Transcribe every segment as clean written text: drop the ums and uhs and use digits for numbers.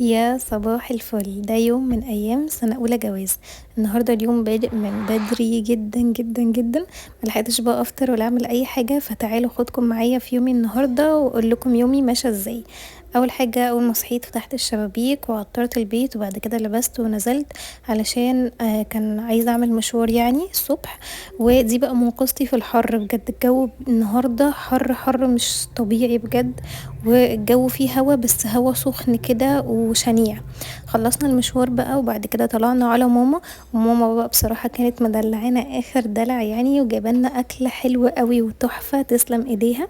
يا صباح الفل، ده يوم من ايام سنة اولى جواز. النهاردة اليوم بادئ من بدري جدا جدا جدا. ملحقتش بقى افطر ولا اعمل اي حاجة، فتعالوا خدكم معايا في يومي النهاردة واقول لكم يومي ماشي ازاي. اول حاجة، اول ما صحيت فتحت الشبابيك وعطرت البيت وبعد كده لبست ونزلت علشان كان عايزة اعمل مشوار يعني الصبح. ودي بقى منقذتي في الحر بجد. الجو النهاردة حر حر مش طبيعي بجد. والجو فيه هوا بس هوا سخن كده وشنيع. خلصنا المشوار بقى وبعد كده طلعنا على ماما. وماما بقى بصراحة كانت مدلعانا اخر دلع يعني، وجايبالنا اكل حلو قوي وتحفة تسلم ايديها.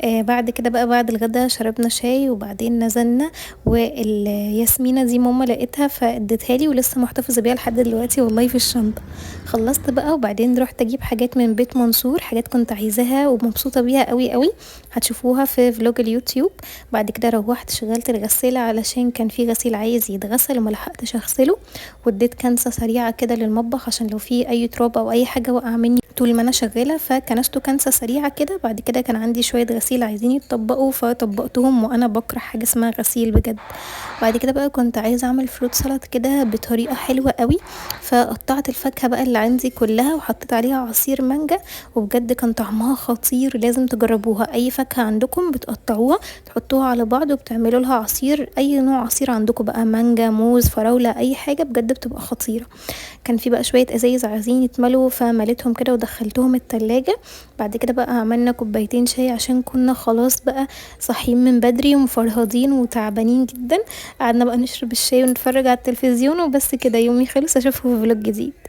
بعد كده بقى بعد الغدا شربنا شاي وبعدين نزلنا. والياسمينة دي ماما لقيتها فادتها لي ولسه محتفظة بيها لحد دلوقتي والله في الشنطة. خلصت بقى وبعدين رحت اجيب حاجات من بيت منصور، حاجات كنت عايزاها ومبسوطة بيها قوي قوي. هتشوفوها في فلوج اليوتيوب. بعد كده روحت شغلت الغسالة علشان كان في غسيل عايز يتغسل وملحقتش اغسله. واديت كنسة سريعة كده للمطبخ عشان لو في اي تراب او اي حاجة وقع مني طول ما انا شغالة، فكنسته كنسة سريعة كده. بعد كده كان عندي شوية غسيل عايزين يتطبقوا فطبقتهم، وانا بكره حاجة اسمها غسيل بجد. بعد كده بقى كنت عايزة اعمل فروت سلطة كده بطريقة حلوة قوي. فقطعت الفاكهة بقى اللي عندي كلها وحطيت عليها عصير مانجا. وبجد كان طعمها خطير، لازم تجربوها. اي فاكهة عندكم بتقطعوها تحطوها على بعض وبتعملوا لها عصير، اي نوع عصير عندكم بقى، مانجا موز فراولة اي حاجة، بجد بتبقى خطيرة. كان في بقى شوية ازايز عايزين يتملوا فمليتهم كده ودخلتهم التلاجة. بعد كده بقى عملنا كوبايتين شاي عشان كنا خلاص بقى صاحيين من بدري ومفرهدين وتعبانين جدا. قعدنا بقى نشرب الشاي ونتفرج على التلفزيون وبس كده يومي خلص. اشوفكم في فلوج جديد.